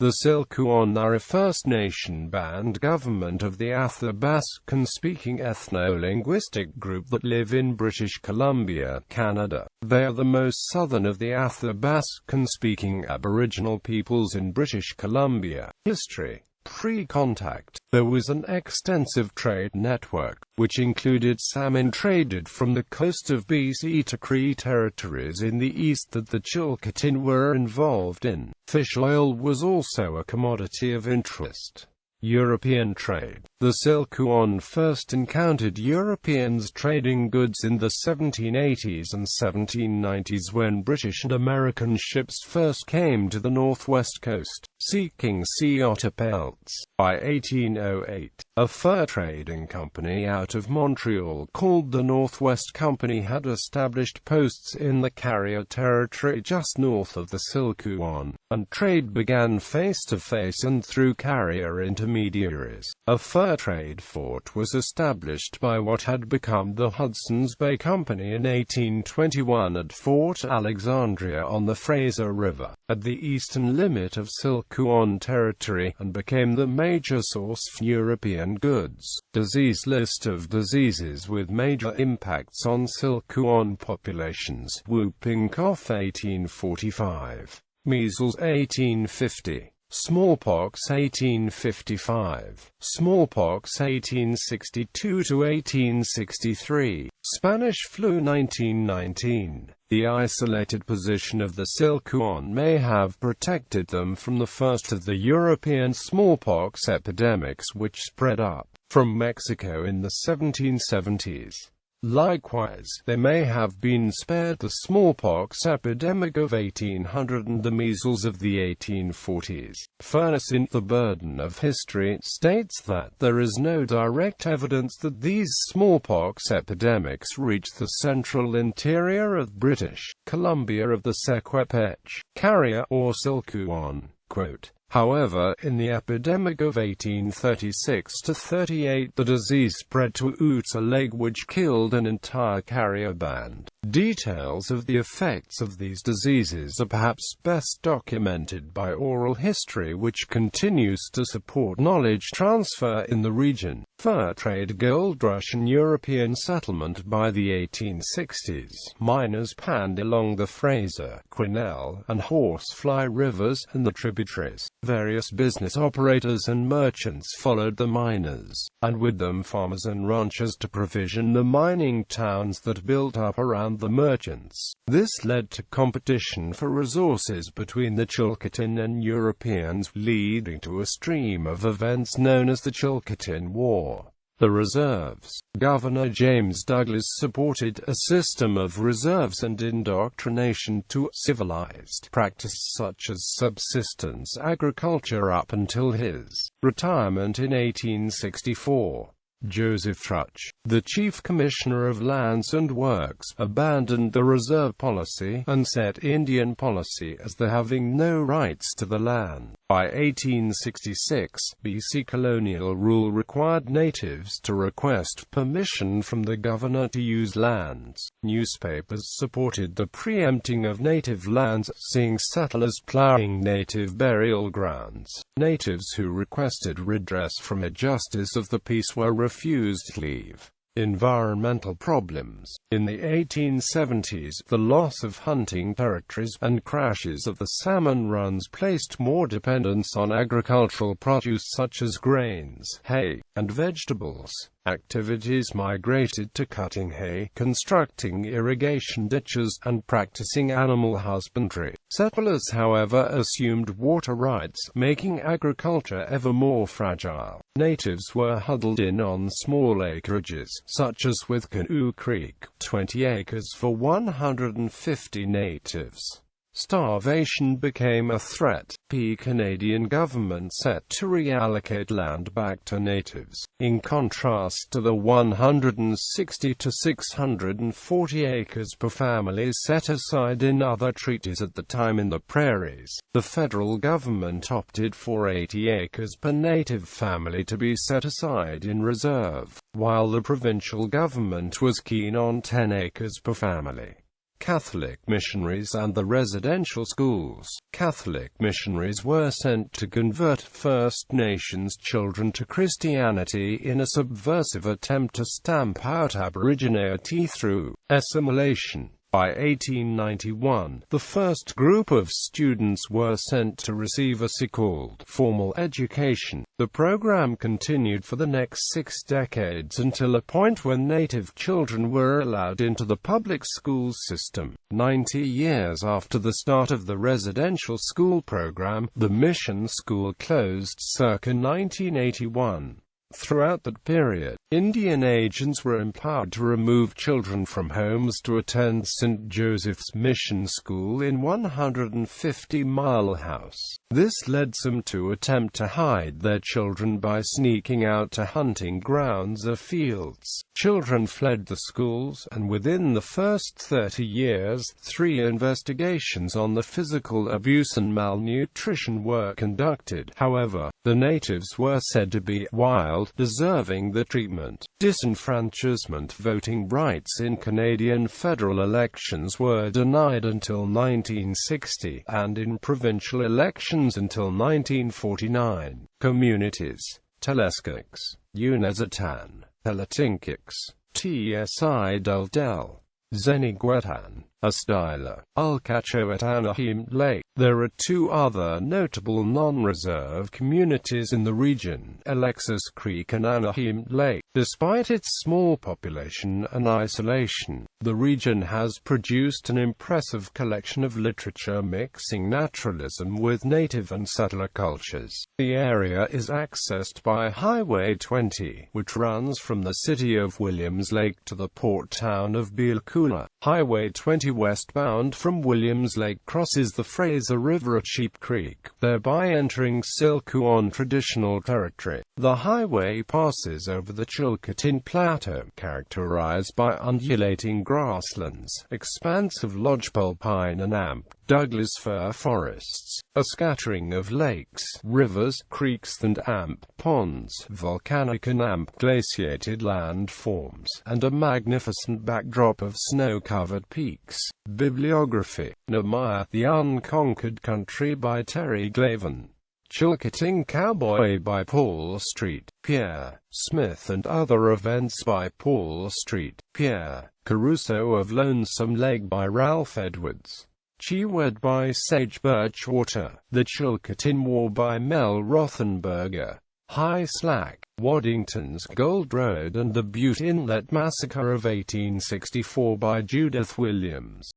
The Tsilhqot'in are a First Nation band government of the Athabaskan-speaking ethnolinguistic group that live in British Columbia, Canada. They are the most southern of the Athabaskan-speaking aboriginal peoples in British Columbia. History. Pre-contact, there was an extensive trade network, which included salmon traded from the coast of BC to Cree territories in the east that the Chilcotin were involved in. Fish oil was also a commodity of interest. European trade. The Tsilhqot'in first encountered Europeans trading goods in the 1780s and 1790s when British and American ships first came to the northwest coast, seeking sea otter pelts. By 1808, a fur trading company out of Montreal called the Northwest Company had established posts in the Carrier territory just north of the Tsilhqot'in, and trade began face-to-face and through carrier intermediaries. A fur trade fort was established by what had become the Hudson's Bay Company in 1821 at Fort Alexandria on the Fraser River, at the eastern limit of Tsilhqot'in territory, and became the major source for European goods. Disease. List of diseases with major impacts on Tsilhqot'in populations. Whooping cough 1845. Measles 1850. Smallpox 1855, smallpox 1862 to 1863, Spanish flu 1919. The isolated position of the Tsilhqot'in may have protected them from the first of the European smallpox epidemics which spread up from Mexico in the 1770s. Likewise, they may have been spared the smallpox epidemic of 1800 and the measles of the 1840s. Furness in The Burden of History states that there is no direct evidence that these smallpox epidemics reached the central interior of British Columbia of the Tsilhqot'in, Carrier, or Tsilhqot'in. However, in the epidemic of 1836–38 the disease spread to Utah Lake which killed an entire carrier band. Details of the effects of these diseases are perhaps best documented by oral history which continues to support knowledge transfer in the region. Fur trade. Gold rush and European settlement. By the 1860s, miners panned along the Fraser, Quesnel, and Horsefly rivers, and the tributaries. Various business operators and merchants followed the miners, and with them farmers and ranchers to provision the mining towns that built up around the merchants. This led to competition for resources between the Chilcotin and Europeans, leading to a stream of events known as the Chilcotin War. The reserves. Governor James Douglas supported a system of reserves and indoctrination to civilized practices such as subsistence agriculture up until his retirement in 1864. Joseph Truch, the Chief Commissioner of Lands and Works, abandoned the reserve policy and set Indian policy as the having no rights to the land. By 1866, BC colonial rule required natives to request permission from the governor to use lands. Newspapers supported the preempting of native lands, seeing settlers plowing native burial grounds. Natives who requested redress from a justice of the peace were refused leave. Environmental problems. In the 1870s, the loss of hunting territories and crashes of the salmon runs placed more dependence on agricultural produce such as grains, hay, and vegetables. Activities migrated to cutting hay, constructing irrigation ditches, and practicing animal husbandry. Settlers, however, assumed water rights, making agriculture ever more fragile. Natives were huddled in on small acreages, such as with Canoe Creek, 20 acres for 150 natives. Starvation became a threat. Canadian government set to reallocate land back to natives, in contrast to the 160 to 640 acres per family set aside in other treaties at the time in the prairies. The federal government opted for 80 acres per native family to be set aside in reserve, while the provincial government was keen on 10 acres per family. Catholic missionaries and the residential schools. Catholic missionaries were sent to convert First Nations children to Christianity in a subversive attempt to stamp out aboriginality through assimilation. By 1891, the first group of students were sent to receive a so-called formal education. The program continued for the next 6 decades until a point when native children were allowed into the public school system. 90 years after the start of the residential school program, the mission school closed circa 1981. Throughout that period, Indian agents were empowered to remove children from homes to attend St. Joseph's Mission School in 150 Mile House. This led some to attempt to hide their children by sneaking out to hunting grounds or fields. Children fled the schools, and within the first 30 years, 3 investigations on the physical abuse and malnutrition were conducted. However, the natives were said to be wild, deserving the treatment. Disenfranchisement. Voting rights in Canadian federal elections were denied until 1960, and in provincial elections until 1949. Communities: Tsilhqot'in, Untitled, Tsilhqot'in, Tsilhqot'in, Tsilhqot'in, Astila, Chilcotin. There are 2 other notable non-reserve communities in the region, Alexis Creek and Anaheim Lake. Despite its small population and isolation, the region has produced an impressive collection of literature mixing naturalism with native and settler cultures. The area is accessed by Highway 20, which runs from the city of Williams Lake to the port town of Tsilhqot'in. Highway 20 westbound from Williams Lake crosses the Fraser River at Sheep Creek, thereby entering Tsilhqot'in traditional territory. The highway passes over the Chilcotin Plateau, characterized by undulating grasslands, expansive lodgepole pine and amp Douglas fir forests, a scattering of lakes, rivers, creeks and amp ponds, volcanic and amp glaciated landforms, and a magnificent backdrop of snow-covered peaks. Bibliography: Nehemiah, The Unconquered Country by Terry Glavin. Chilcotin Cowboy by Paul Street, Pierre. Smith and Other Events by Paul Street, Pierre. Caruso of Lonesome Lake by Ralph Edwards. Chiwed by Sage Birchwater. The Chilcotin War by Mel Rothenberger. High Slack, Waddington's Gold Road and the Butte Inlet Massacre of 1864 by Judith Williams.